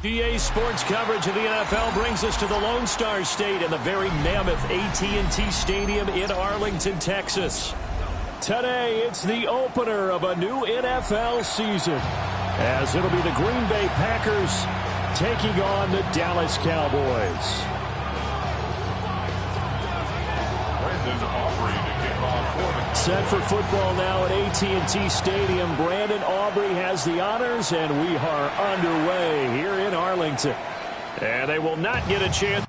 EA Sports coverage of the NFL brings us to the Lone Star State and the very mammoth AT&T Stadium in Arlington, Texas. Today, it's the opener of a new NFL season, as it'll be the Green Bay Packers taking on the Dallas Cowboys. Set for football now at AT&T Stadium. Brandon Aubrey has the honors, and we are underway here in Arlington. And they will not get a chance.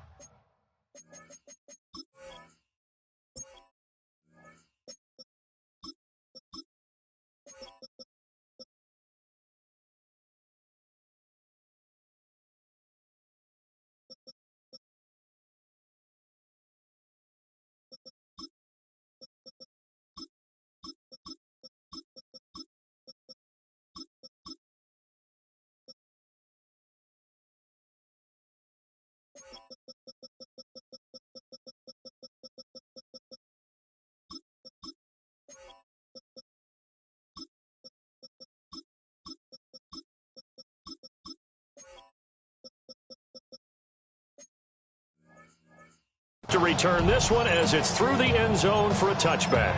To return this one as it's through the end zone for a touchback.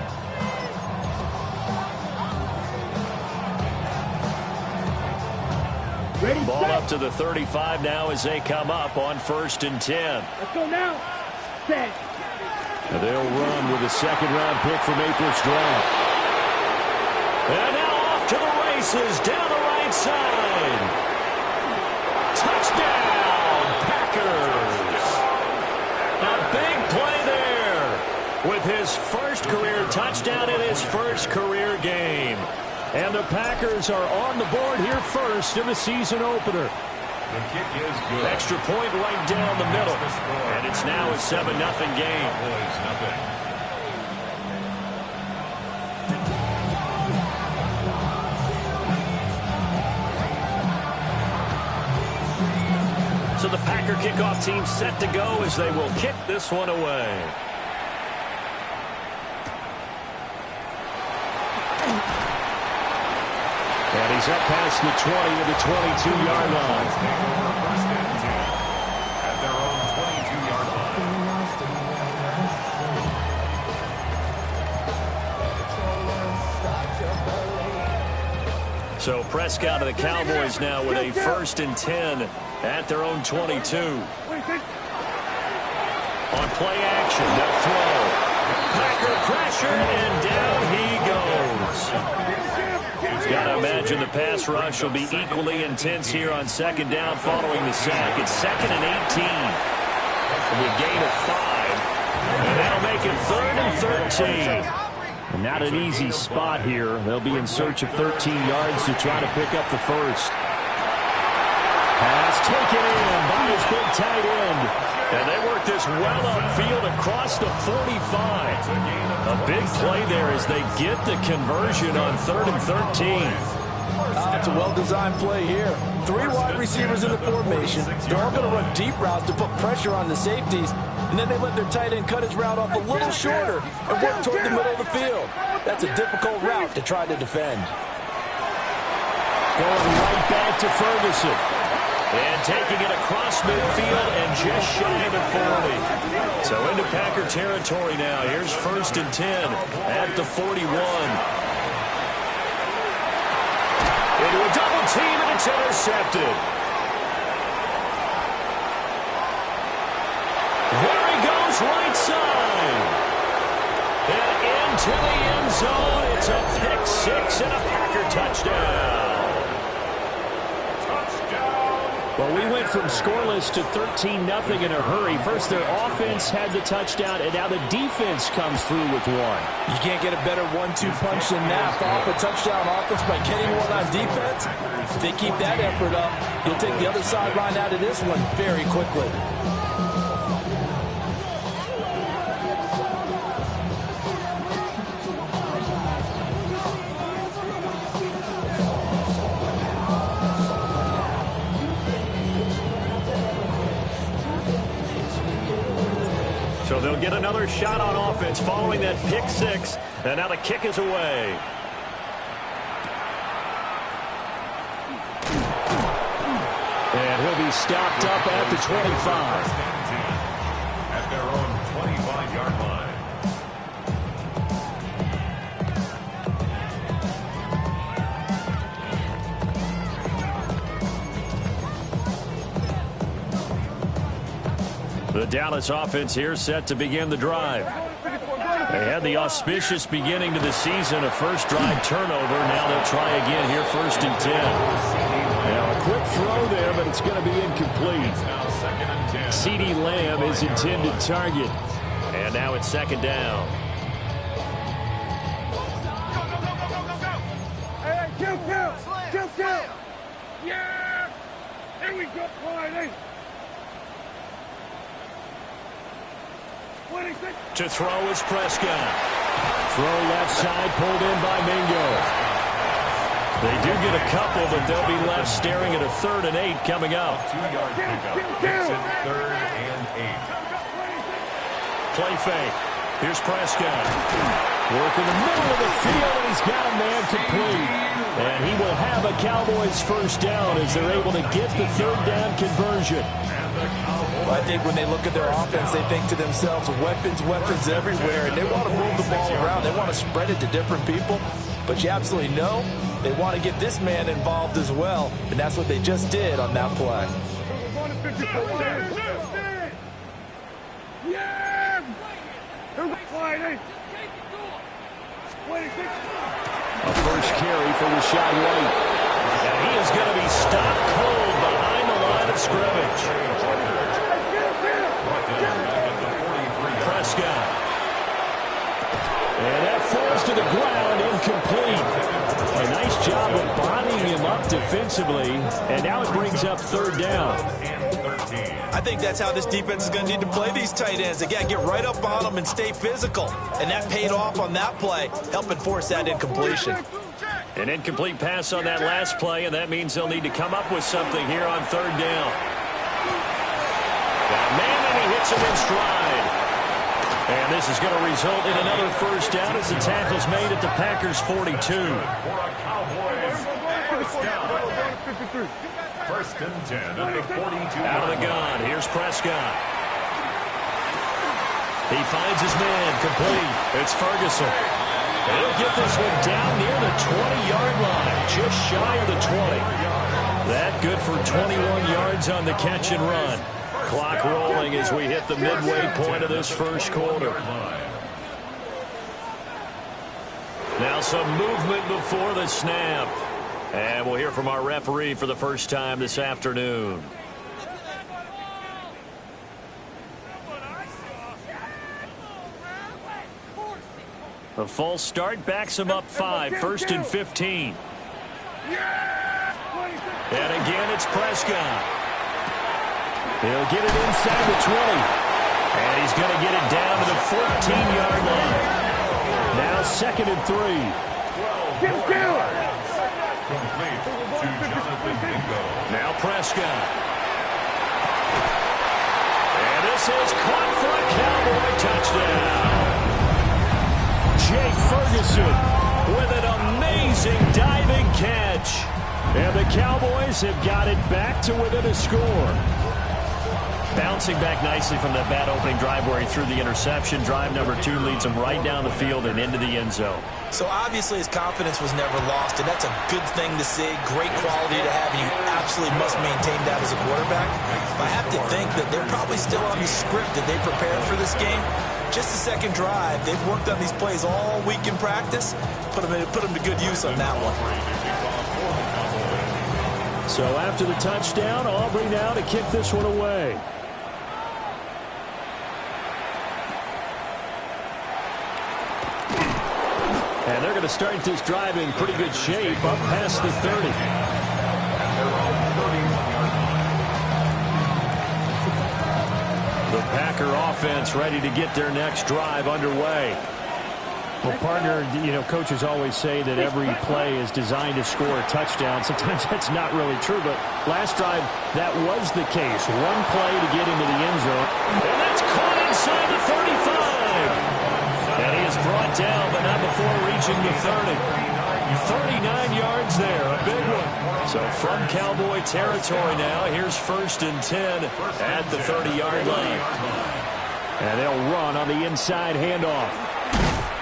Ready, ball set. Up to the 35 now as they come up on 1st and 10. Let's go now. Set. They'll run with a second-round pick from April's draft. And now off to the races down the right side. Touchdown, Packers. A big play there with his first career touchdown in his first career game. And the Packers are on the board here first in the season opener. The kick is good. Extra point right down the middle. And it's now a 7-0 game. So the Packer kickoff team set to go as they will kick this one away. And he's up past the 20 to the 22-yard line. At their own 22-yard line. So Prescott of the Cowboys now with a 1st and 10 at their own 22. On play action, they'll throw. Packer pressure, and down he goes. Got to imagine the pass rush will be equally intense here on second down following the sack. It's 2nd and 18. With a gain of 5. And that'll make it 3rd and 13. And not an easy spot here. They'll be in search of 13 yards to try to pick up the first. Pass taken in by his big tight end. And they work this well upfield across the 45. A big play there as they get the conversion on 3rd and 13. It's a well-designed play here. 3 wide receivers in the formation. They're all going to run deep routes to put pressure on the safeties. And then they let their tight end cut his route off a little shorter and work toward the middle of the field. That's a difficult route to try to defend. Going right back to Ferguson. And taking it across midfield and just shy of the 40. So into Packer territory now. Here's 1st and 10 at the 41. Into a double team, and it's intercepted. There he goes, right side. And into the end zone. It's a pick 6 and a Packer touchdown. Well, we went from scoreless to 13-0 in a hurry. First, their offense had the touchdown, and now the defense comes through with one. You can't get a better 1-2 punch than that. Off a touchdown offense by getting one on defense. If they keep that effort up, you'll take the other sideline out of this one very quickly. So they'll get another shot on offense following that pick 6. And now the kick is away. And he'll be stopped up at the 25. At their own 25-yard line. The Dallas offense here set to begin the drive. They had the auspicious beginning to the season, a first drive turnover. Now they'll try again here, 1st and 10. Now a quick throw there, but it's going to be incomplete. CeeDee Lamb is intended target. And now it's 2nd down. Hey, kill. Yeah! Here we go, Friday. To throw is Prescott. Throw left side, pulled in by Mingo. They do get a couple, but they'll be left staring at a 3rd and 8 coming up. 2-yard pickup. It's in 3rd and 8. Play fake. Here's Prescott. Work in the middle of the field, and he's got a man complete. And he will have a Cowboys 1st down as they're able to get the 3rd down conversion. Well, I think when they look at their offense, they think to themselves, weapons everywhere, and they want to move the ball around. They want to spread it to different people. But you absolutely know they want to get this man involved as well, and that's what they just did on that play. A first carry for Rashad White. And he is going to be stopped cold behind the line of scrimmage. Prescott. And that falls to the ground, incomplete. A nice job of bodying him up defensively. And now it brings up 3rd down. I think that's how this defense is going to need to play these tight ends. Again, get right up on them and stay physical. And that paid off on that play, helping force that incompletion. An incomplete pass on that last play, and that means they'll need to come up with something here on 3rd down. Got a man, and he hits him in stride. And this is going to result in another 1st down as the tackle's made at the Packers' 42. For a Cowboys 1st down. 1st and 10 at the 42. Out of the gun. Here's Prescott. He finds his man complete. It's Ferguson. He'll get this one down near the 20-yard line, just shy of the 20. That good for 21 yards on the catch and run. Clock rolling as we hit the midway point of this 1st quarter. Now some movement before the snap. And we'll hear from our referee for the first time this afternoon. A false start backs him up 5, 1st and 15. And again, it's Prescott. He'll get it inside the 20. And he's going to get it down to the 14-yard line. Now 2nd and 3. Complete to Jonathan Mingo. Now Prescott. And this is caught for a Cowboy touchdown. Jake Ferguson with an amazing diving catch. And the Cowboys have got it back to within a score. Bouncing back nicely from that bad opening drive where he threw the interception. Drive number 2 leads him right down the field and into the end zone. So obviously his confidence was never lost, and that's a good thing to see. Great quality to have, and you absolutely must maintain that as a quarterback. But I have to think that they're probably still on the script that they prepared for this game. Just the 2nd drive. They've worked on these plays all week in practice. Put them to good use on that one. So after the touchdown, Aubrey now to kick this one away. And they're going to start this drive in pretty good shape, up past the 30. The Packer offense ready to get their next drive underway. Well, partner, you know, coaches always say that every play is designed to score a touchdown. Sometimes that's not really true, but last drive, that was the case. One play to get into the end zone. And that's caught inside the 35. And he is brought down, but not before reaching the 30. 39 yards there, a big one. So from Cowboy territory now, here's 1st and 10 at the 30-yard line. And they'll run on the inside handoff.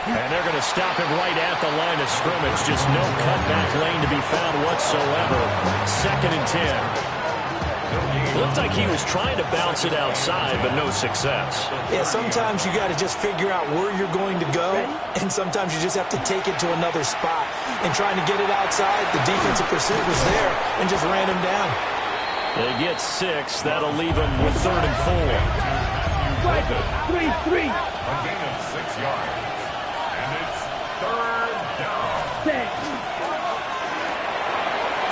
And they're going to stop him right at the line of scrimmage. Just no cutback lane to be found whatsoever. 2nd and 10. Looked like he was trying to bounce it outside, but no success. Yeah, sometimes you got to just figure out where you're going to go, and sometimes you just have to take it to another spot. And trying to get it outside, the defensive pursuit was there and just ran him down. They get 6. That'll leave him with 3rd and 3. A gain of 6 yards. And it's 3rd down.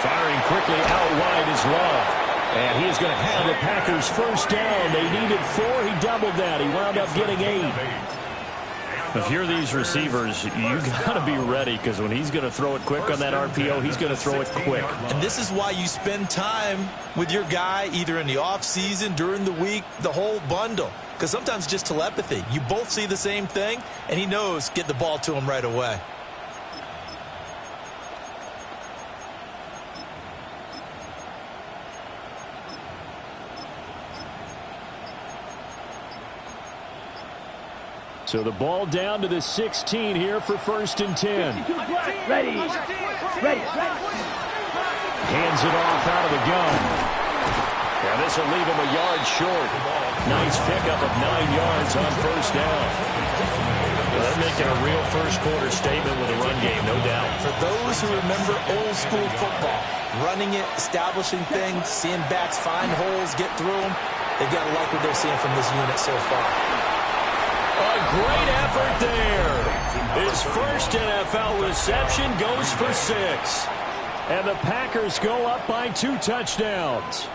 Firing quickly out wide is Love. And he is going to have the Packers 1st down. They needed 4. He doubled that. He wound up getting 8. If you're these receivers, you got to be ready, because when he's going to throw it quick on that RPO, he's going to throw it quick. And this is why you spend time with your guy either in the offseason, during the week, the whole bundle. Because sometimes just telepathy. You both see the same thing, and he knows get the ball to him right away. So the ball down to the 16 here for 1st and 10. Ready. Hands it off out of the gun. Yeah, this will leave him a yard short. Nice pickup of 9 yards on 1st down. Well, they're making a real first-quarter statement with a run game, no doubt. For those who remember old-school football, running it, establishing things, seeing backs find holes, get through them, they've got to like what they're seeing from this unit so far. A great effort there. His first NFL reception goes for 6. And the Packers go up by 2 touchdowns.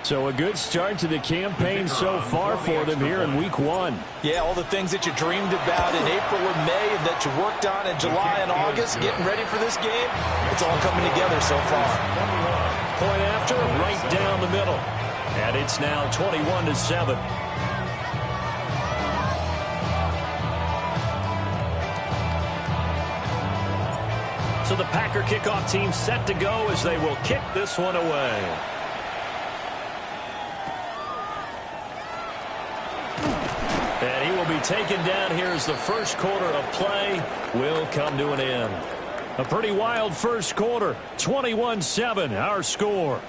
So a good start to the campaign so far for them here in Week 1. Yeah, all the things that you dreamed about in April and May and that you worked on in July and August, getting ready for this game, it's all coming together so far. Point after, right down the middle. And it's now 21-7. So the Packer kickoff team set to go as they will kick this one away. And he will be taken down here as the first quarter of play will come to an end. A pretty wild first quarter. 21-7, our score.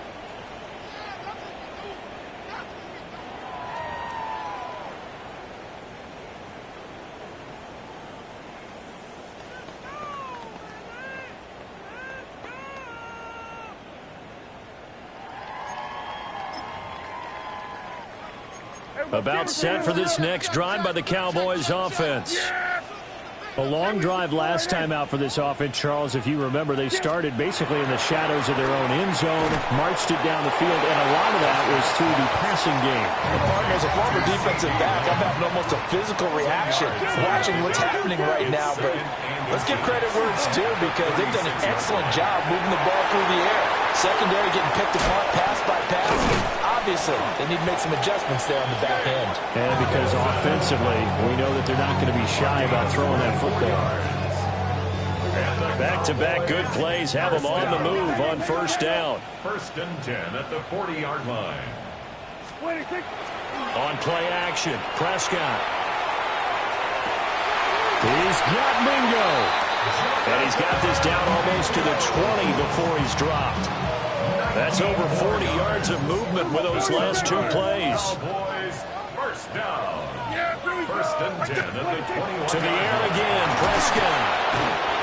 About set for this next drive by the Cowboys offense. A long drive last time out for this offense, Charles. If you remember, they started basically in the shadows of their own end zone, marched it down the field, and a lot of that was through the passing game. Partner, as a former defensive back, I'm having almost a physical reaction watching what's happening right now. But let's give credit where it's due, because they've done an excellent job moving the ball through the air. Secondary getting picked apart pass by pass. Obviously, they need to make some adjustments there on the back end. And because offensively, we know that they're not going to be shy about throwing that football. Back-to-back good plays have them on the move on 1st down. 1st and 10 at the 40-yard line. On play action, Prescott. He's got Mingo. And he's got this down almost to the 20 before he's dropped. That's over 40 yards of movement with those last 2 plays. Cowboys 1st down. 1st and 10 at the 21. To the air again, Prescott.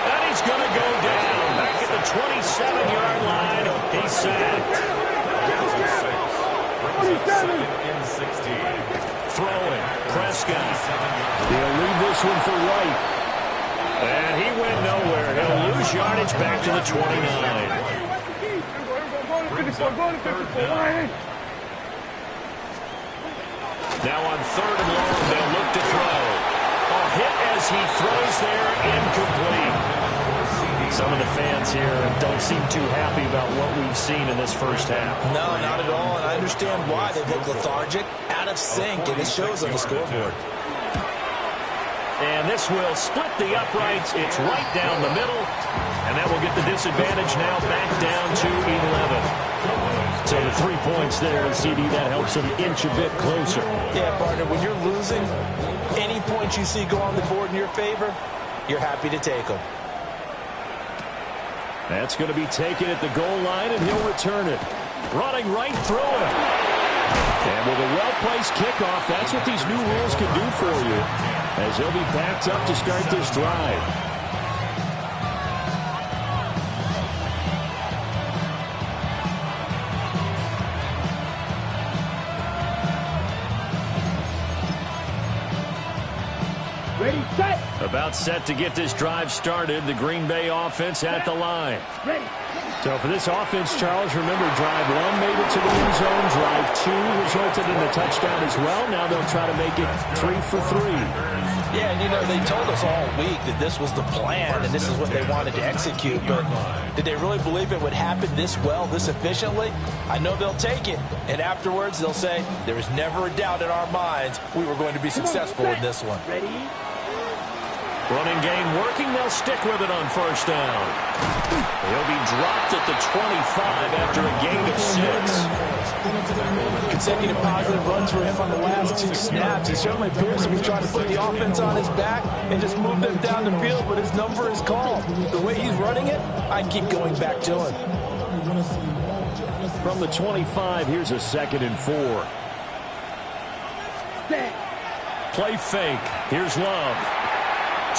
And he's going to go down. Back at the 27-yard line. He's sacked. In 16. Throwing, Prescott. He'll leave this one for White. And he went nowhere. He'll lose yardage back to the 29. Now on 3rd and long, they'll look to throw. A hit as he throws there, incomplete. Some of the fans here don't seem too happy about what we've seen in this first half. No, not at all, and I understand why. They look lethargic, out of sync, and it shows on the scoreboard. And this will split the uprights. It's right down the middle. And that will get the disadvantage now back down to 11. So the 3 points there, and CD, that helps them inch a bit closer. Yeah, partner, when you're losing, any points you see go on the board in your favor, you're happy to take them. That's going to be taken at the goal line, and he'll return it. Running right through it. And with a well-placed kickoff, that's what these new rules can do for you, as they'll be backed up to start this drive. Ready, set. About set to get this drive started. The Green Bay offense at the line. Ready. So for this offense, Charles, remember, drive 1 made it to the end zone. Drive 2 resulted in a touchdown as well. Now they'll try to make it 3 for 3. Yeah, and you know, they told us all week that this was the plan and this is what they wanted to execute, but did they really believe it would happen this well, this efficiently? I know they'll take it, and afterwards they'll say, there was never a doubt in our minds we were going to be successful in this one. Ready. Running game working. They'll stick with it on first down. He'll be dropped at the 25 after a gain of 6. Consecutive positive runs for him on the last 2 snaps. He certainly appears to be trying to put the offense on his back and just move them down the field, but his number is called. The way he's running it, I'd keep going back to him. From the 25, here's a 2nd and 4. Play fake. Here's Love.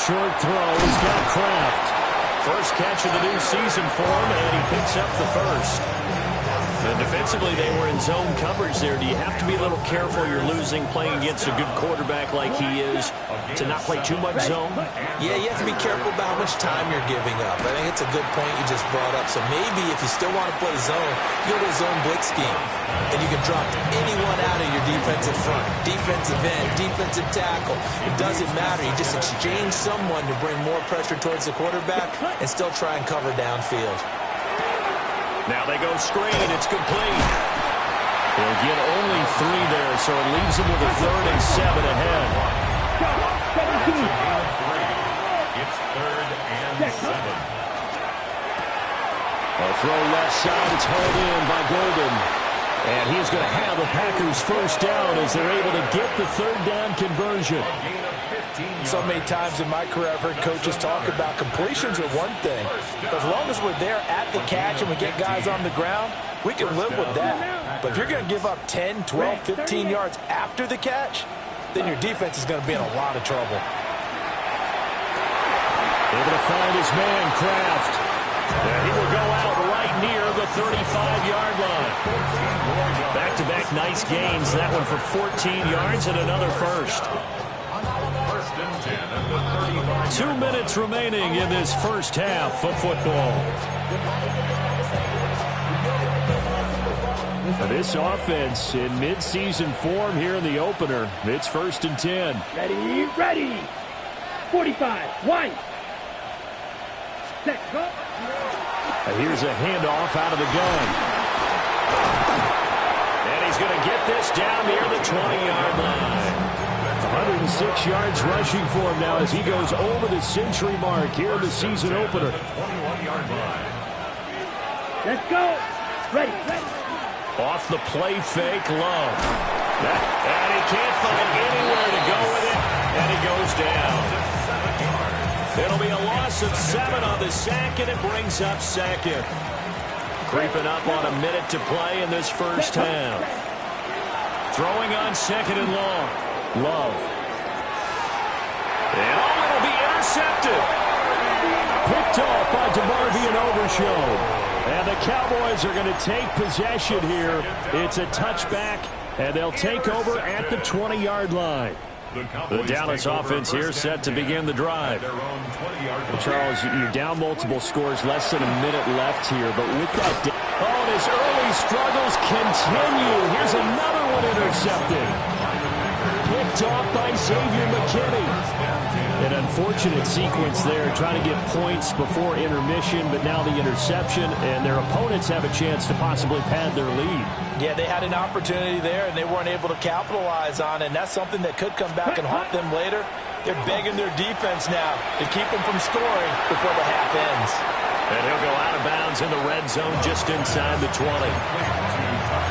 Short throw. He's got Kraft. First catch of the new season for him, and he picks up the first. And defensively, they were in zone coverage there. Do you have to be a little careful? You're losing, playing against a good quarterback like he is, to not play too much zone? Yeah, you have to be careful about how much time you're giving up. I think it's a good point you just brought up. So maybe if you still want to play zone, you go to a zone blitz scheme. And you can drop anyone out of your defensive front. Defensive end, defensive tackle. It doesn't matter. You just exchange someone to bring more pressure towards the quarterback and still try and cover downfield. Now they go screen. It's complete. They'll get only 3 there, so it leaves them with a 3rd and 7 ahead. It's 3rd and 7. A throw left side. It's hauled in by Golden. And he's going to have the Packers first down as they're able to get the 3rd down conversion. So many times in my career I've heard coaches talk about completions are one thing. But as long as we're there at the catch and we get guys on the ground, we can live with that. But if you're going to give up 10, 12, 15 yards after the catch, then your defense is going to be in a lot of trouble. Able to find his man, Kraft. And he will go out right near the 35-yard line. Back-to-back nice gains. That one for 14 yards and another first. 2 minutes remaining in this first half of football. This offense in midseason form here in the opener. It's 1st and 10. Ready, ready. 45, 1. Set, go. Here's a handoff out of the gun. And he's going to get this down near the 20-yard line. 106 yards rushing for him now as he goes over the century mark here in the season opener. 21-yard line. Let's go. Ready, ready. Off the play fake, Love. And he can't find anywhere to go with it, and he goes down. It'll be a loss of 7 on the sack, and it brings up 2nd. Creeping up on a minute to play in this first half. Throwing on 2nd and long. Love. And it'll be intercepted. Picked off by DeMarvion Overshown. And the Cowboys are going to take possession here. It's a touchback, and they'll take over at the 20-yard line. The Dallas offense here set to begin the drive. Well, Charles, you're down multiple scores, less than a minute left here. But with that, and his early struggles continue. Here's another one intercepted. Picked off by Xavier McKinney. An unfortunate sequence there, trying to get points before intermission, but now the interception, and their opponents have a chance to possibly pad their lead. Yeah, they had an opportunity there, and they weren't able to capitalize on it, and that's something that could come back and haunt them later. They're begging their defense now to keep them from scoring before the half ends. And he'll go out of bounds in the red zone just inside the 20.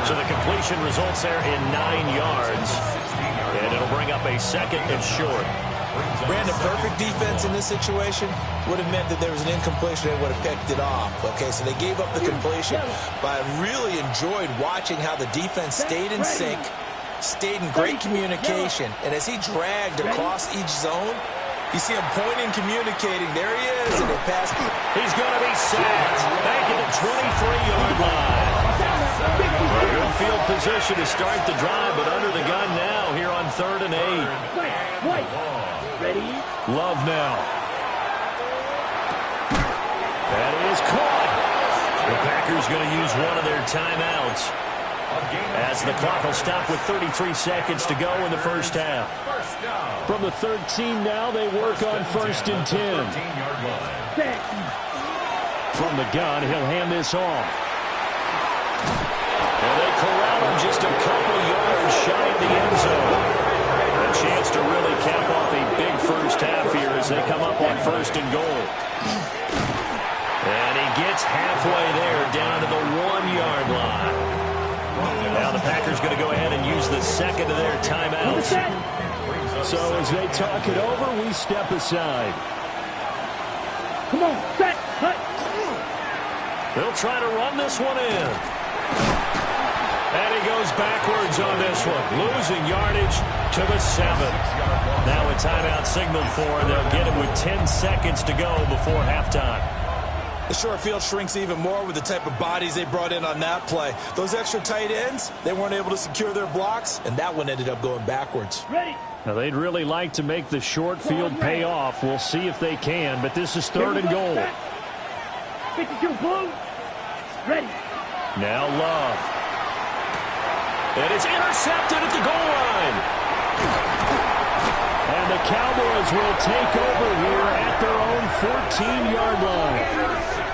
So the completion results there in 9 yards. And it'll bring up a second and short. Brandon, perfect defense in this situation would have meant that there was an incompletion. They would have picked it off. Okay, so they gave up the completion. But I really enjoyed watching how the defense stayed in sync, stayed in great communication. And as he dragged across each zone, you see him pointing, communicating. There he is, and they passed. He's going to be sacked. Back at the 23-yard line. Good field position to start the drive, but under the gun now here on 3rd and 8. Ready? Love now. That is caught. The Packers going to use one of their timeouts as the clock will stop with 33 seconds to go in the first half. From the 13 now, they work on 1st and 10. From the gun, he'll hand this off. And they corral him just a couple yards shy of the end zone. A chance to really cap off a big first half here as they come up on 1st and goal. And he gets halfway there down to the 1-yard line. Now the Packers going to go ahead and use the second of their timeouts. So as they talk it over, we step aside. Come on, set, cut. They'll try to run this one in. And he goes backwards on this one, losing yardage to the 7. Now a timeout signaled for, and they'll get him with 10 seconds to go before halftime. The short field shrinks even more with the type of bodies they brought in on that play. Those extra tight ends, they weren't able to secure their blocks, and that one ended up going backwards. Ready. Now, they'd really like to make the short field pay off. We'll see if they can, but this is 3rd and goal. 52 blue. Ready. Now Love. And it's intercepted at the goal line. And the Cowboys will take over here at their own 14-yard line.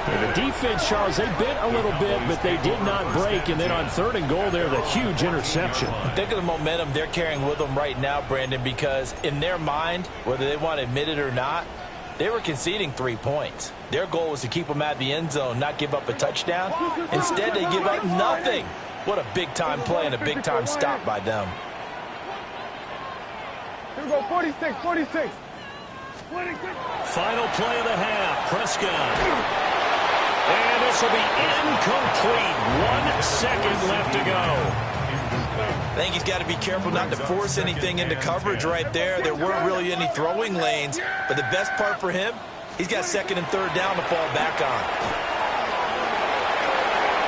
And the defense, Charles, they bent a little bit, but they did not break. And then on 3rd and goal there, the huge interception. Think of the momentum they're carrying with them right now, Brandon, because in their mind, whether they want to admit it or not, they were conceding 3 points. Their goal was to keep them out of the end zone, not give up a touchdown. Instead, they give up nothing. What a big-time play and a big-time stop by them. Here we go, 46, 46. Final play of the half, Prescott. And this will be incomplete. 1 second left to go. I think he's got to be careful not to force anything into coverage right there. There weren't really any throwing lanes, but the best part for him, he's got 2nd and 3rd down to fall back on.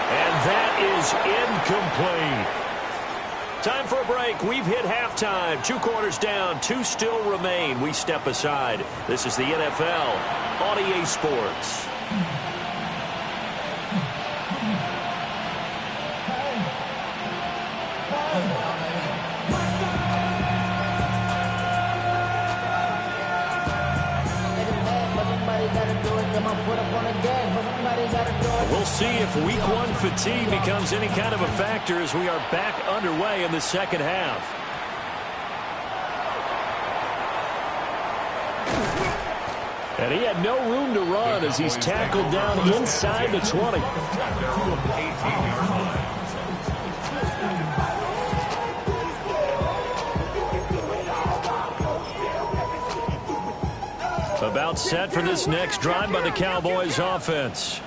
And that is incomplete. Time for a break. We've hit halftime. 2 quarters down, 2 still remain. We step aside. This is the NFL on EA Sports. We'll see if week 1 fatigue becomes any kind of a factor as we are back underway in the second half. And he had no room to run as he's tackled down inside the 20. About set for this next drive by the Cowboys offense.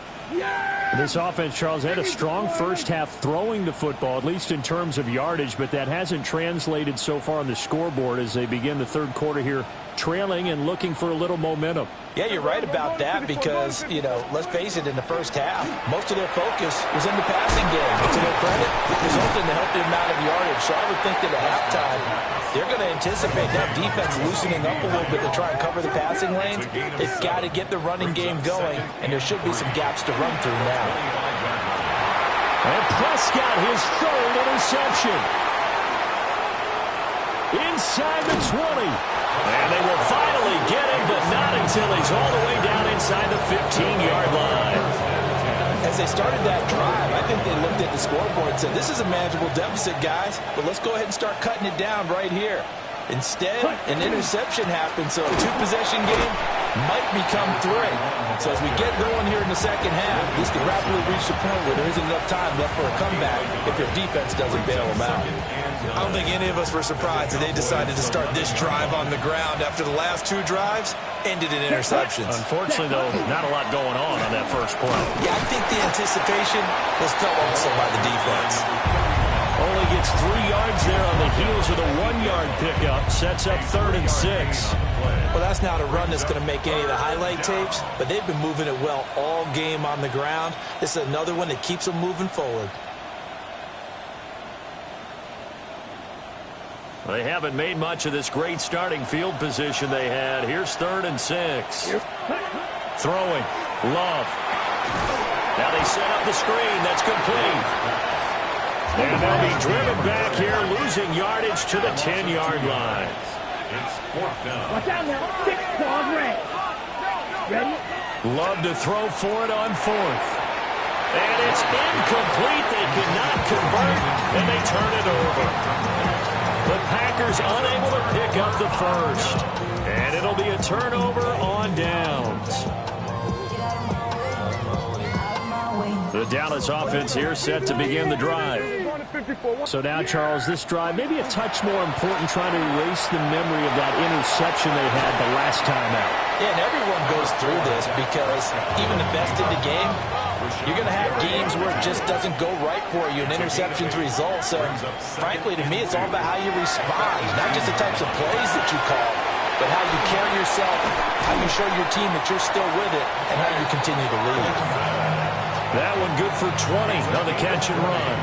This offense, Charles, had a strong first half throwing the football, at least in terms of yardage, but that hasn't translated so far on the scoreboard as they begin the 3rd quarter here, trailing and looking for a little momentum. Yeah, you're right about that because, you know, let's face it, in the first half, most of their focus was in the passing game. But to their credit, it resulted in a healthy amount of yardage. So I would think that at halftime, they're going to anticipate that defense loosening up a little bit to try and cover the passing lanes. They've got to get the running game going, and there should be some gaps to run through now. And Prescott, his 3rd interception. Inside the 20. And they will finally get him, but not until he's all the way down inside the 15-yard line. As they started that drive, I think they looked at the scoreboard and said, this is a manageable deficit, guys, but let's go ahead and start cutting it down right here. Instead, an interception happened, so a two-possession game might become three. So as we get going here in the second half, this could rapidly reach the point where there isn't enough time left for a comeback if your defense doesn't bail them out. I don't think any of us were surprised that they decided to start this drive on the ground after the last two drives ended in interceptions. Unfortunately, though, not a lot going on that first play. Yeah, I think the anticipation was felt also by the defense. Only gets 3 yards there on the heels of the 1-yard pickup. Sets up 3rd and 6. Well, that's not a run that's going to make any of the highlight tapes, but they've been moving it well all game on the ground. This is another one that keeps them moving forward. They haven't made much of this great starting field position they had. Here's 3rd and 6. Throwing. Love. Now they set up the screen. That's complete. And they'll be driven back here, losing yardage to the 10-yard line. It's 4th down. Watch out now. 6 ball red. Ready? Love to throw for it on 4th. And it's incomplete. They could not convert, and they turn it over. The Packers unable to pick up the first. And it'll be a turnover on downs. The Dallas offense here set to begin the drive. So now, Charles, this drive maybe a touch more important, trying to erase the memory of that interception they had the last time out. Yeah, and everyone goes through this because even the best in the game, you're going to have games where it just doesn't go right for you, and interceptions result. So, frankly, to me, it's all about how you respond, not just the types of plays that you call, but how you carry yourself, how you show your team that you're still with it, and how you continue to lead. That one good for 20 on the catch and run.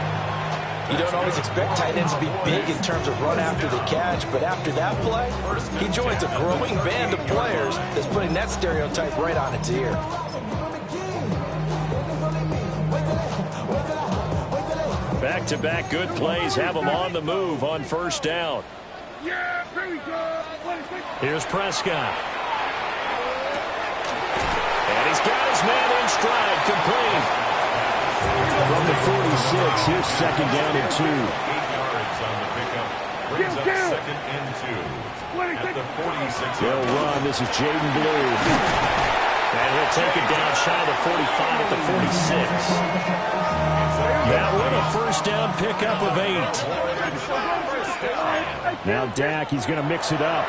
You don't always expect tight ends to be big in terms of run after the catch, but after that play, he joins a growing band of players that's putting that stereotype right on its ear. Back-to-back good plays have them on the move on 1st down. Here's Prescott. And he's got his man in stride, complete. From the 46, here's 2nd down and 2. 8 yards on the pickup. Brings up 2nd and 2. At the 46. They'll run. This is Jaden Blue. And he'll take it down shy of the 45 at the 46. That one a 1st down pickup of 8. Now Dak, he's going to mix it up.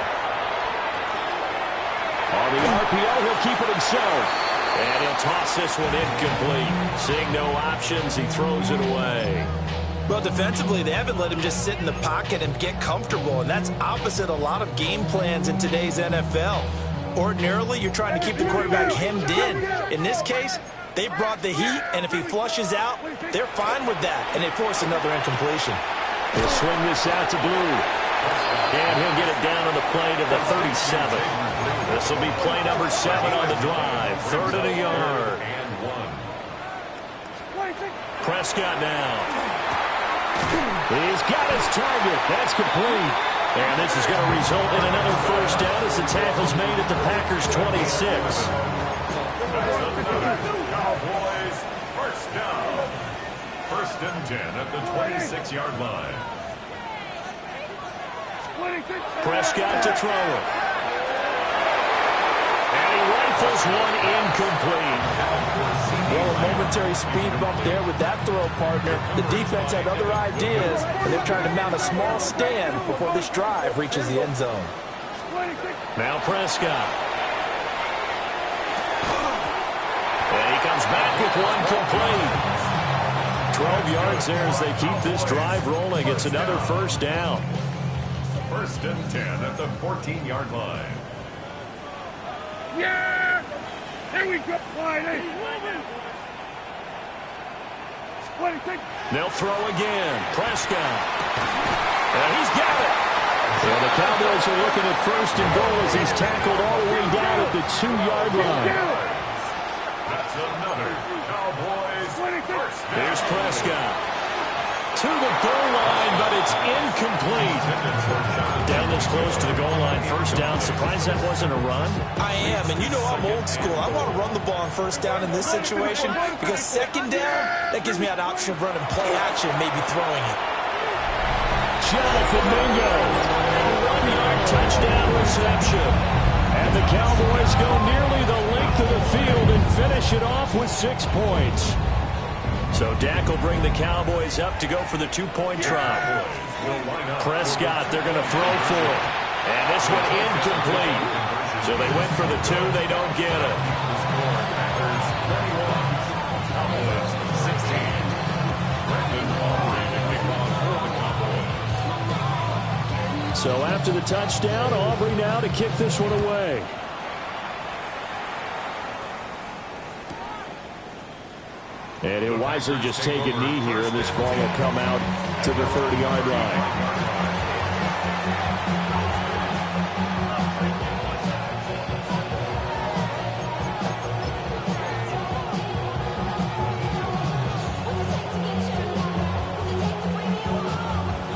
On the RPO, he'll keep it himself. And he'll toss this one incomplete. Seeing no options, he throws it away. Well, defensively, they haven't let him just sit in the pocket and get comfortable, and that's opposite a lot of game plans in today's NFL. Ordinarily, you're trying to keep the quarterback hemmed in. In this case, they brought the heat, and if he flushes out, they're fine with that, and they force another incompletion. He'll swing this out to Blue. And he'll get it down on the play to the 37. This will be play number 7 on the drive. 3rd and a yard. Prescott now. He's got his target. That's complete. And this is going to result in another 1st down as the tackle's made at the Packers' 26. Cowboys, 1st down. 1st and 10 at the 26-yard line. Prescott to throw it. And he rifles one incomplete. Well, a momentary speed bump there with that throw, partner. The defense had other ideas, and they're trying to mount a small stand before this drive reaches the end zone. Now Prescott. And he comes back with one complete. 12 yards there as they keep this drive rolling. It's another 1st down. 1st and 10 at the 14-yard line. Yeah! Here we go, They'll throw again. Prescott. And he's got it. Well, the Cowboys are looking at 1st and goal as he's tackled all the way down at the 2-yard line. That's another Cowboys 1st down. Here's Prescott. To the goal line, but it's incomplete. Down this close to the goal line, 1st down. Surprised that wasn't a run? I am, and you know I'm old school. I want to run the ball on 1st down in this situation because 2nd down, that gives me an option of running play action, maybe throwing it. Jonathan Mingo. 1 yard touchdown reception. And the Cowboys go nearly the length of the field and finish it off with 6 points. So Dak will bring the Cowboys up to go for the 2-point try. Prescott, they're going to throw for it. And this one incomplete. So they went for the 2. They don't get it. So after the touchdown, Aubrey now to kick this one away. And he'll wisely just take a knee here, and this ball will come out to the 30-yard line.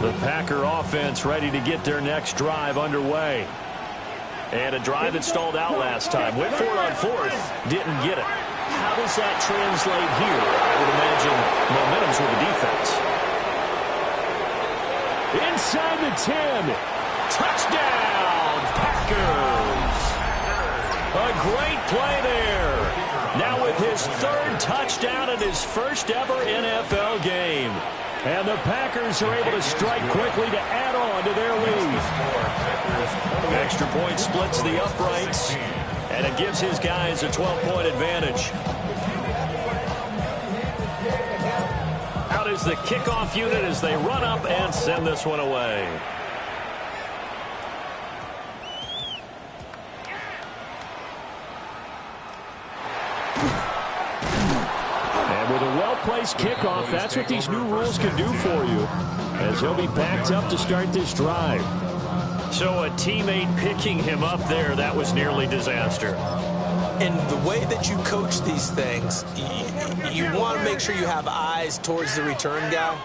The Packer offense ready to get their next drive underway. And a drive that stalled out last time. Went for it on 4th, didn't get it. How does that translate here? I would imagine momentum's with the defense. Inside the 10. Touchdown, Packers. A great play there. Now with his 3rd touchdown in his first ever NFL game. And the Packers are able to strike quickly to add on to their lead. Extra point splits the uprights, and it gives his guys a 12-point advantage. Out is the kickoff unit as they run up and send this one away. With a well-placed kickoff, that's what these new rules can do for you, as he'll be backed up to start this drive. So a teammate picking him up there, that was nearly disaster. And the way that you coach these things, you want to make sure you have eyes towards the return guy,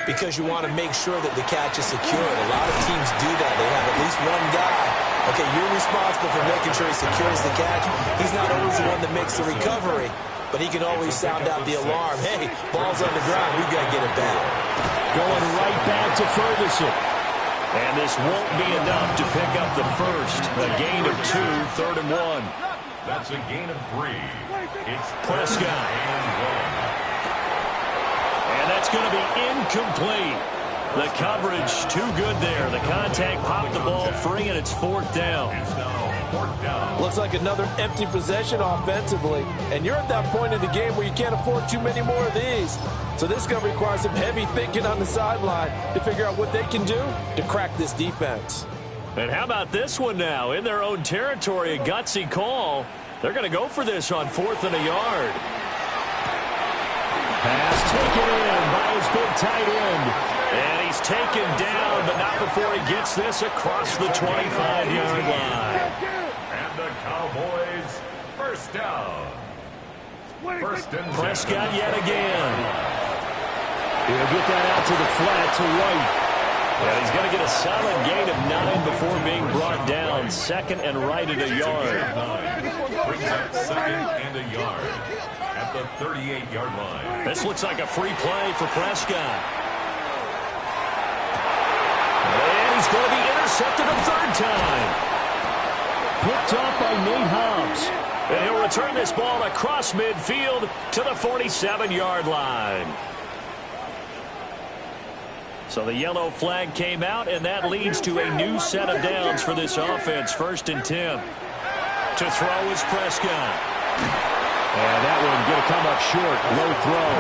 because you want to make sure that the catch is secured. A lot of teams do that. They have at least one guy. Okay, you're responsible for making sure he secures the catch. He's not always the one that makes the recovery, but he can always sound out the alarm. Hey, ball's on the ground. We've got to get it back. Going right back to Ferguson. And this won't be enough to pick up the first. A gain of 2, 3rd and 1. That's a gain of 3. It's Prescott. And that's going to be incomplete. The coverage too good there. The contact popped the ball free, and it's 4th down. Looks like another empty possession offensively. And you're at that point in the game where you can't afford too many more of these. So this is going to require some heavy thinking on the sideline to figure out what they can do to crack this defense. And how about this one now? In their own territory, a gutsy call. They're going to go for this on 4th and a yard. Pass taken in by his big tight end. And he's taken down, but not before he gets this across the 25-yard line. And the Cowboys, first down. Prescott yet again. He'll get that out to the flat to White. And he's going to get a solid gain of 9 before being brought down. 2nd and right at a yard. Brings up 2nd and a yard at the 38-yard line. This looks like a free play for Prescott. And he's going to be intercepted a 3rd time. Picked off by Nate Hobbs. And he'll return this ball across midfield to the 47-yard line. So the yellow flag came out, and that leads to a new set of downs for this offense. 1st and 10. To throw is Prescott. And that one going to come up short. Low throw.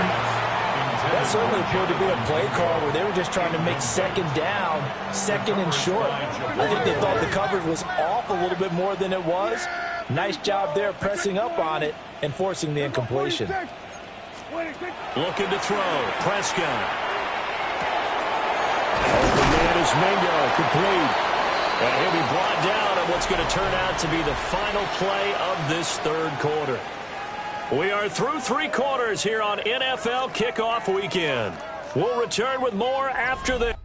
That certainly appeared to be a play call where they were just trying to make 2nd down, 2nd and short. I think they thought the coverage was off a little bit more than it was. Nice job there pressing up on it and forcing the incompletion. Looking to throw. Prescott. The man is Mingo, complete. And he'll be brought down on what's going to turn out to be the final play of this 3rd quarter. We are through 3 quarters here on NFL Kickoff Weekend. We'll return with more after this.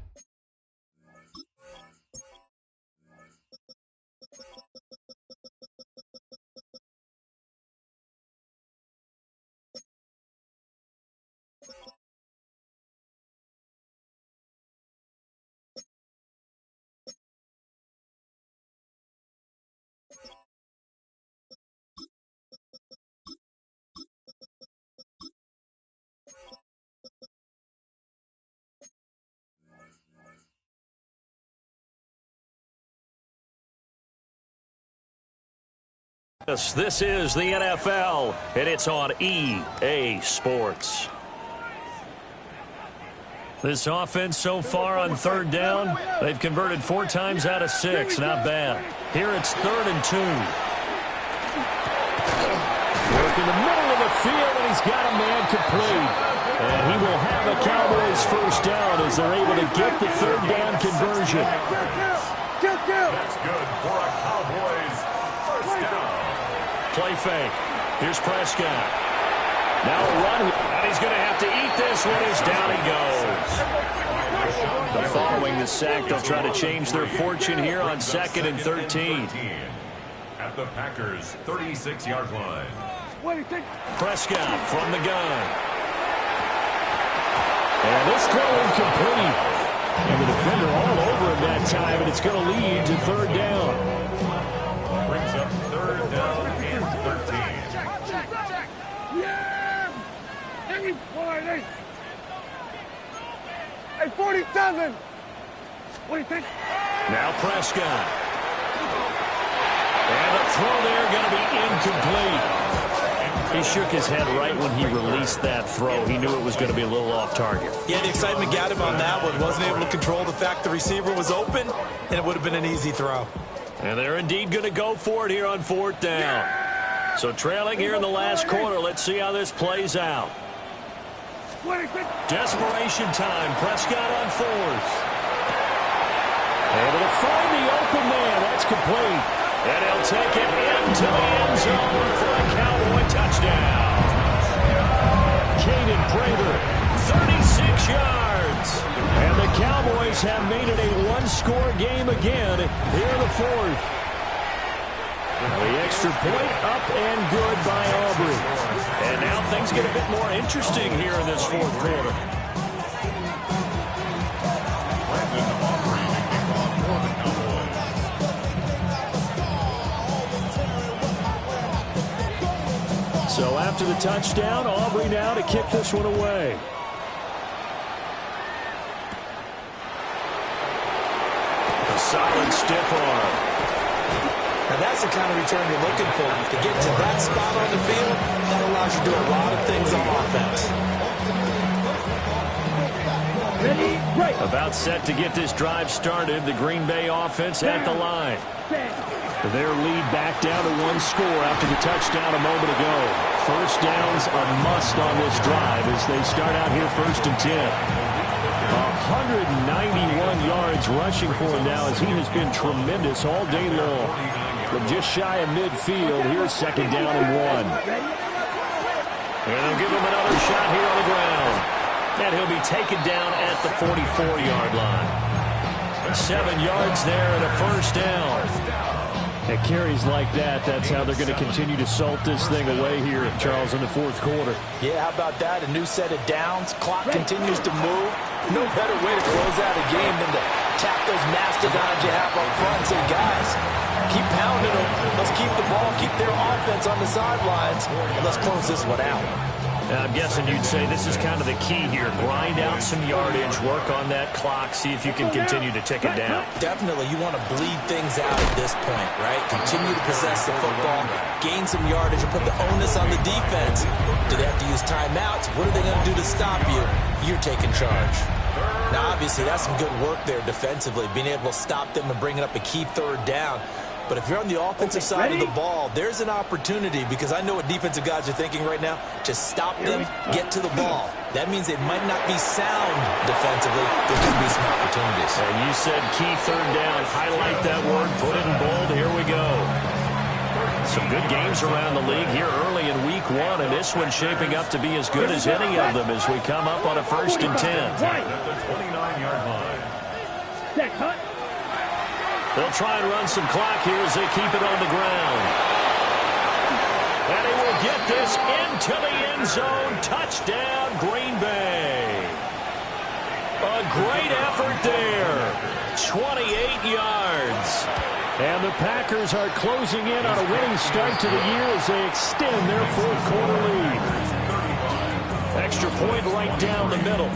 This is the NFL, and it's on EA Sports. This offense so far on third down, they've converted 4 times out of 6. Not bad. Here it's 3rd and 2. Work in the middle of the field, and he's got a man complete. And he will have a Cowboys first down as they're able to get the 3rd down conversion. That's good for a Cowboys first down. Play fake. Here's Prescott. Now a run. And he's going to have to eat this one as down he goes. But following the sack, they'll try to change their fortune here on 2nd and 13. At the Packers' 36-yard line. Prescott from the gun. And this throw incomplete. And the defender all over him that time, and it's going to lead to 3rd down. Brings up 3rd down and 13. Hey, 47. What do you think? Now Prescott. And the throw there going to be incomplete. He shook his head right when he released that throw. He knew it was going to be a little off target. Yeah, the excitement got him on that one. Wasn't able to control the fact the receiver was open, and it would have been an easy throw. And they're indeed going to go for it here on 4th down. So trailing here in the last quarter. Let's see how this plays out. Desperation time. Prescott on 4th. Able to find the open man. That's complete. And he'll take it into the end zone for a Cowboy touchdown. Caden Prater, 36 yards. And the Cowboys have made it a one-score game again here in the 4th. The extra point up and good by Aubrey. And now things get a bit more interesting here in this 4th quarter. So after the touchdown, Aubrey now to kick this one away. A solid stiff arm. Now that's the kind of return you're looking for. To get to that spot on the field, that allows you to do a lot of things on offense. Ready, break. About set to get this drive started. The Green Bay offense at the line. Their lead back down to 1 score after the touchdown a moment ago. First down's a must on this drive as they start out here 1st and 10. 191 yards rushing for him now as he has been tremendous all day long. But just shy of midfield, here's 2nd down and 1. And they'll give him another shot here on the ground. And he'll be taken down at the 44-yard line. 7 yards there and a first down. At carries like that, that's how they're going to continue to salt this thing away here, Charles, in the 4th quarter. Yeah, how about that? A new set of downs. Clock continues to move. No better way to close out a game than to tap those mastodons you have up front and say, guys, keep pounding them. Let's keep the ball, keep their offense on the sidelines, and let's close this one out. I'm guessing you'd say this is kind of the key here. Grind out some yardage, work on that clock, see if you can continue to tick it down. Definitely, you want to bleed things out at this point, right? Continue to possess the football, gain some yardage, and put the onus on the defense. Do they have to use timeouts? What are they going to do to stop you? You're taking charge. Now, obviously, that's some good work there defensively, being able to stop them and bringing up a key 3rd down. But if you're on the offensive side of the ball, there's an opportunity, because I know what defensive guys are thinking right now. Just stop them, get to the ball. That means they might not be sound defensively. There could be some opportunities. And you said key 3rd down. Highlight that word, put it in bold. Here we go. Some good games around the league here early in week 1, and this one's shaping up to be as good as any of them as we come up on a 1st and 10. At the 29-yard line. Set, cut. They'll try and run some clock here as they keep it on the ground. And he will get this into the end zone. Touchdown, Green Bay. A great effort there. 28 yards. And the Packers are closing in on a winning start to the year as they extend their 4th quarter lead. Extra point right down the middle.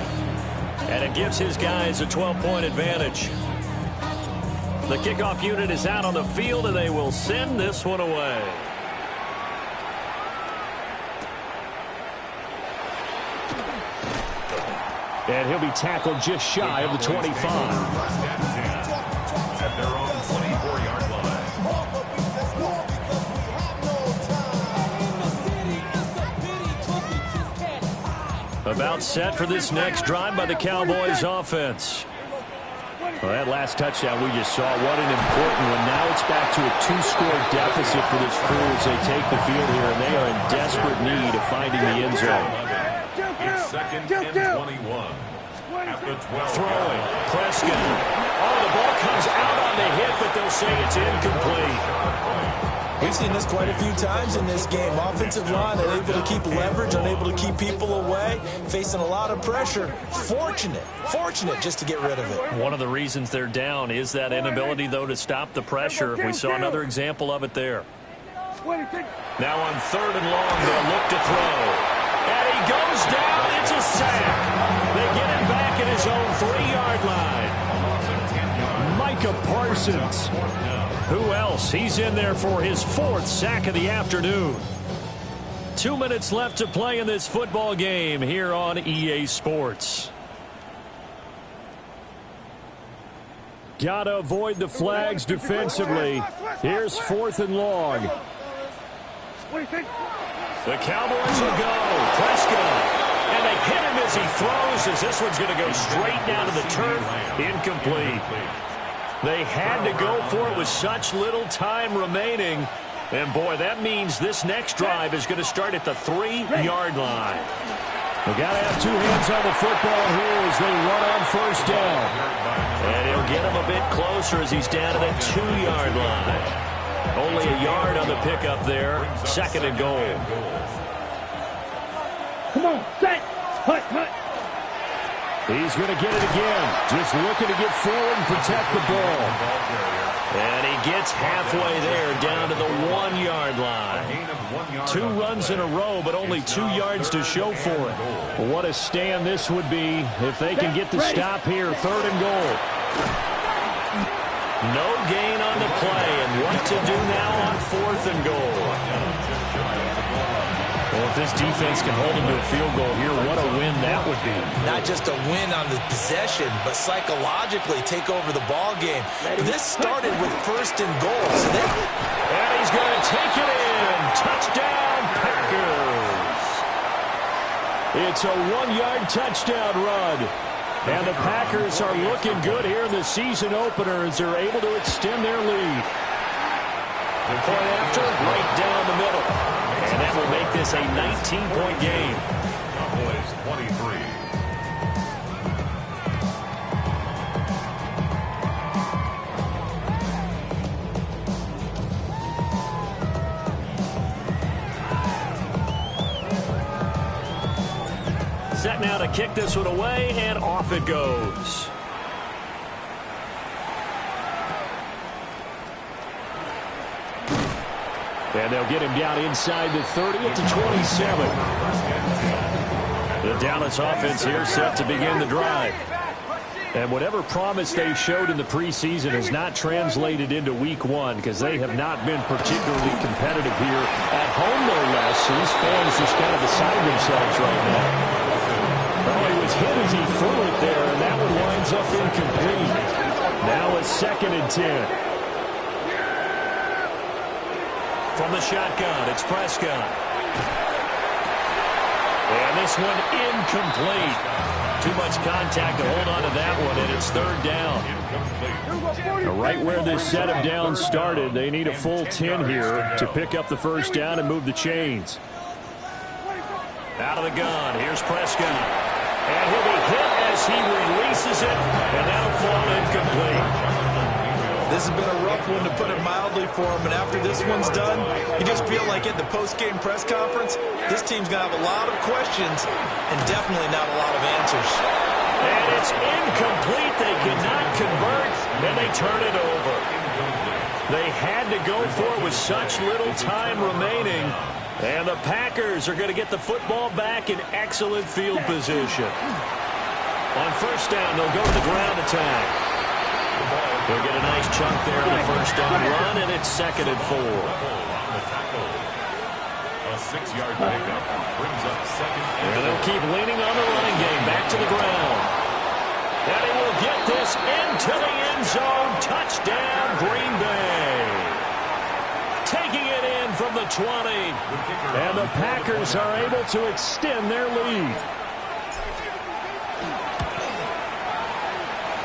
And it gives his guys a 12-point advantage. The kickoff unit is out on the field, and they will send this one away. And he'll be tackled just shy of the 25. At their own 24-yard line. About set for this next drive by the Cowboys offense. Well, that last touchdown we just saw, what an important one. Now it's back to a 2-score deficit for this crew as they take the field here, and they are in desperate need of finding the end zone. It's second and 21. At the 12. Throwing. Prescott. Oh, the ball comes out on the hit, but they'll say it's incomplete. We've seen this quite a few times in this game. Offensive line unable to keep leverage, unable to keep people away, facing a lot of pressure. Fortunate just to get rid of it. One of the reasons they're down is that inability, though, to stop the pressure. We saw another example of it there. Now on 3rd and long, they'll look to throw. And he goes down. It's a sack. They get him back at his own 3-yard line. Micah Parsons. Who else? He's in there for his 4th sack of the afternoon. 2 minutes left to play in this football game here on EA Sports. Gotta avoid the flags defensively. Here's 4th and long. The Cowboys will go. Prescott. And they hit him as he throws, as this one's going to go straight down to the turf. Incomplete. They had to go for it with such little time remaining. And, boy, that means this next drive is going to start at the 3-yard line. They got to have 2 hands on the football here as they run on 1st down. And he'll get him a bit closer as he's down to the 2-yard line. Only a yard on the pickup there. 2nd and goal. Come on, set, hut. He's going to get it again. Just looking to get forward and protect the ball. And he gets halfway there down to the 1-yard line. 2 runs in a row, but only 2 yards to show for it. What a stand this would be if they can get the stop here. 3rd and goal. No gain on the play, and what to do now on 4th and goal. Well, if this defense can hold them to a field goal here, what a win that would be. Not just a win on the possession, but psychologically take over the ball game. This started with 1st and goal. And he's going to take it in. Touchdown, Packers. It's a 1-yard touchdown run. And the Packers are looking good here in the season opener as they're able to extend their lead. The point after, right down the middle. And that will make this a 19-point game. Cowboys 23. Set now to kick this one away, and off it goes. And they'll get him down inside the 30 at the 27. The Dallas offense here set to begin the drive. And whatever promise they showed in the preseason has not translated into week 1 because they have not been particularly competitive here at home, no less. So these fans just kind of beside themselves right now. Well, he was hit as he threw it there, and that one winds up incomplete. Now it's 2nd and 10. From the shotgun, it's Prescott. And this one incomplete. Too much contact to hold on to that one, and it's 3rd down. Right where this set of downs started, they need a full 10 here to pick up the 1st down and move the chains. Out of the gun, here's Prescott. And he'll be hit as he releases it, and that'll fall incomplete. This has been a rough one, to put it mildly, for him. And after this one's done, you just feel like at the post-game press conference, this team's going to have a lot of questions and definitely not a lot of answers. And it's incomplete. They cannot convert, and they turn it over. They had to go for it with such little time remaining. And the Packers are going to get the football back in excellent field position. On 1st down, they'll go to the ground attack. They'll get a nice chunk there on the 1st down run, and it's 2nd and 4. A 6-yard pickup brings up second. And they'll keep leaning on the running game. Back to the ground. And he will get this into the end zone. Touchdown, Green Bay. Taking it in from the 20. And the Packers are able to extend their lead.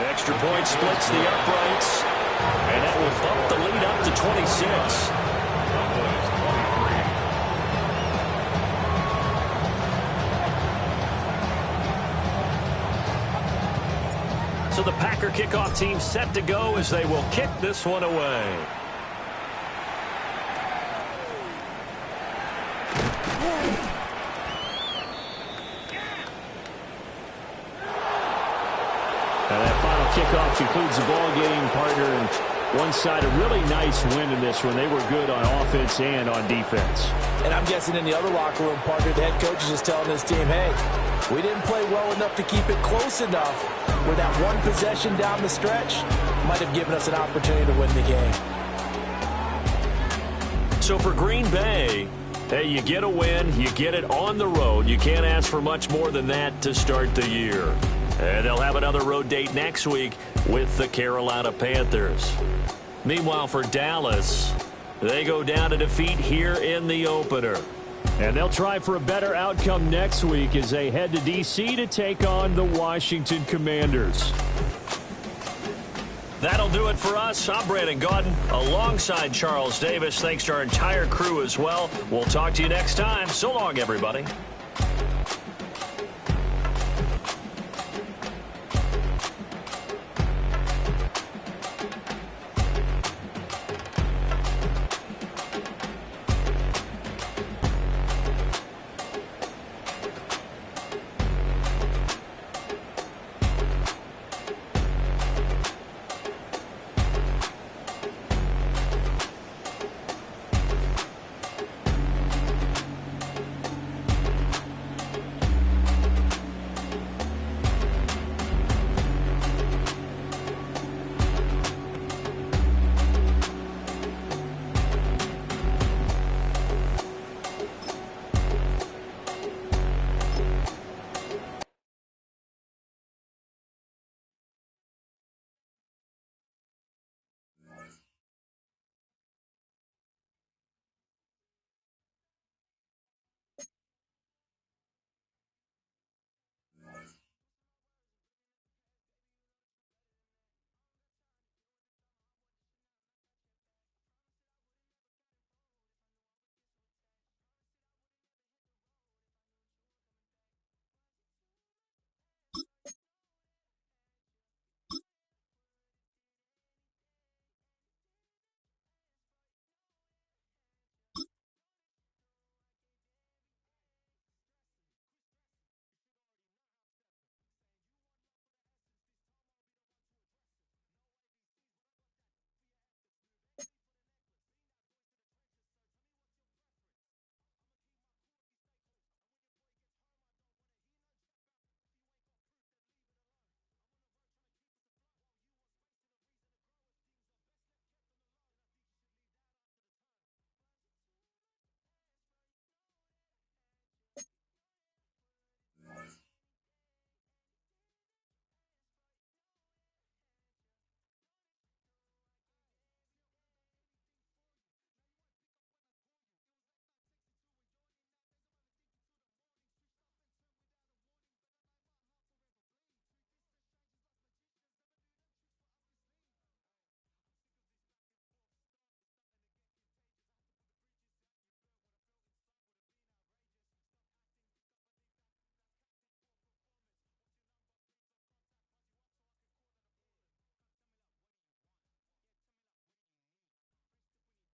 Extra point splits the uprights. And that will bump the lead up to 26. So the Packer kickoff team set to go as they will kick this one away. And that final kickoff concludes the ball game, partner. And one side, a really nice win in this one. They were good on offense and on defense. And I'm guessing in the other locker room, partner, the head coach is just telling his team, hey, we didn't play well enough to keep it close enough where that one possession down the stretch might have given us an opportunity to win the game. So for Green Bay, hey, you get a win, you get it on the road. You can't ask for much more than that to start the year. And they'll have another road date next week with the Carolina Panthers. Meanwhile, for Dallas, they go down to defeat here in the opener. And they'll try for a better outcome next week as they head to D.C. to take on the Washington Commanders. That'll do it for us. I'm Brandon Gaudin alongside Charles Davis. Thanks to our entire crew as well. We'll talk to you next time. So long, everybody.